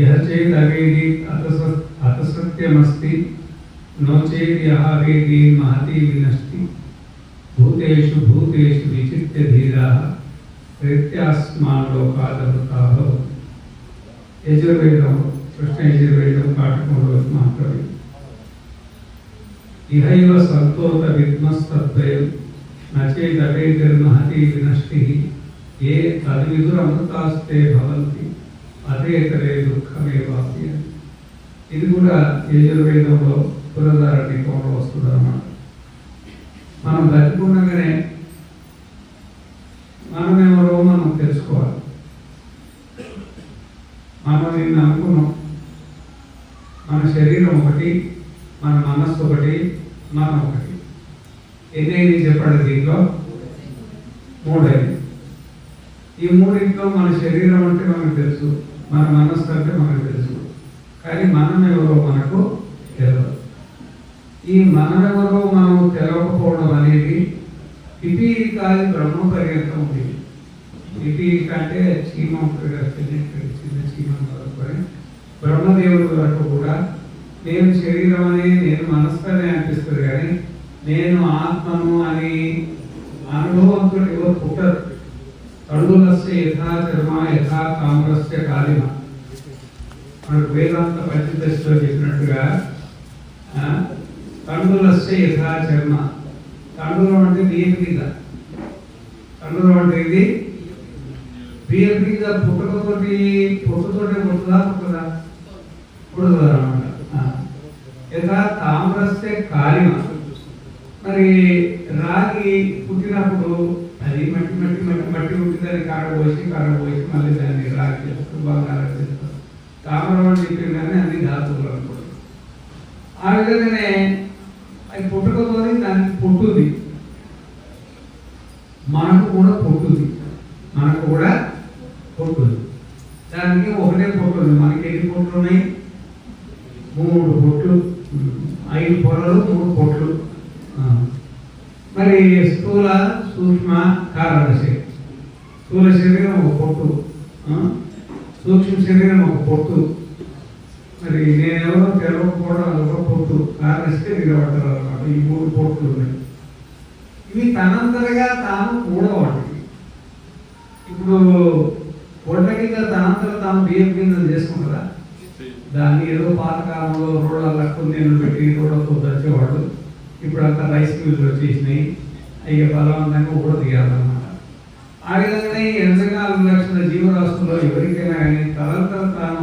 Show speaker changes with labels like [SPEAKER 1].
[SPEAKER 1] यह चेदवेदी अतसत्यमस्ति नो चेद यह वेदी महती विनष्टि भूतेषु भूतेषु विचित्य धीराः प्रत्यास्मालोकादवृताः। यजुर्वेदं कृष्ण यजुर्वेदं पाठकों मात्रमे इहैव संतोष विद्मस्तद्वयं न चेदवेदिर्महती विनष्टिः ये तद्विदुरमृतास्ते भवन्ति అదేతరే దుఃఖమేవాప్య। ఇది కూడా యజుర్వేదంలో పునరుద్ధరణికంలో వస్తుంది అన్నమాట. మనం బతికుండగానే మనమెవరో మనం తెలుసుకోవాలి. మనం నిన్ను అనుకున్నాం, మన శరీరం ఒకటి, మన మనస్సు ఒకటి, మనం ఒకటి. ఎన్నైనా చెప్పండి, దీంట్లో మూడైంది. ఈ మూడింట్లో మన శరీరం అంటే మనకు తెలుసు, మన మనస్సు అంటే మనకు తెలుసు, కానీ మనం ఎవరో మనకు తెలియదు. ఈ మనమెవరో మనం తెలవకపోవడం అనేది పిపీలికాది బ్రహ్మ పర్యంతం ఉంది. పిపీలిక అంటే చీమ చిన్న చీమ వరకు బ్రహ్మదేవుడి వరకు కూడా నేను శరీరం అని, నేను మనస్సు అని అనిపిస్తుంది, కానీ నేను ఆత్మను అని అనుభవంతో ఎవరు పుట్టరు. కండులస్య యథా చర్మ యథా తామ్రస్య కాలిమ. మనకు వేదాంత పంచదశలో చెప్పినట్టుగా కండులస్య యథా చర్మ. కండులం అంటే బియ్యం గింజ. కండులం అంటే ఇది బియ్యం గింజ. పుట్టుకతోటి పుట్టుతుందా పుడుతుందా అన్నమాట. యథా తామ్రస్య కాలిమ. మరి రాగి పుట్టినప్పుడు అది మట్టి మట్టి మట్టి మట్టి ఉంటుందని కారబోసి మళ్ళీ దాన్ని రాగి చేస్తారు, బంగారం చేస్తారు. తామరం అని చెప్పింది కానీ అన్ని ధాతువులు అనుకోండి. ఆ విధంగానే అది పుట్టుకతోని దానికి పుట్టుంది. మనకు కూడా పుట్టుంది. దానికి ఒకటే పుట్టుంది. మనకి ఎన్ని పొట్లు ఉన్నాయి? 3 పొట్లు. 5 పొరలు, 3 పొట్లు. మరి స్థూల సూక్ష్మ కారణ శరీరం. స్థూల శరీరం ఒక పొట్టు, సూక్ష్మ శరీరం ఒక పొట్టు. మరి నేనెవరో తెలవకపోవడం అదొక పొట్టు. కారణ శరీరం అంటారు అన్నమాట. ఈ 3 పొట్లు ఉన్నాయి. ఇవి తనంతరగా తాను కూడవాటివి. ఇప్పుడు పొట్ల కింద తనంతర తాను బియ్యం కింద చేసుకుంటారా? దాన్ని ఏదో పాతకాలంలో రోడ్ల కుందేలు పెట్టి రోడ్లతో దంచేవాడు. ఇప్పుడు అంతా రైస్ మిల్లు వచ్చేసినాయి. అయ్యే బలవంతంగా కూడా తీయాలన్నమాట. ఆ విధంగానే 84 లక్షల జీవరాశుల్లో ఎవరికైనా కానీ తనంతర తాను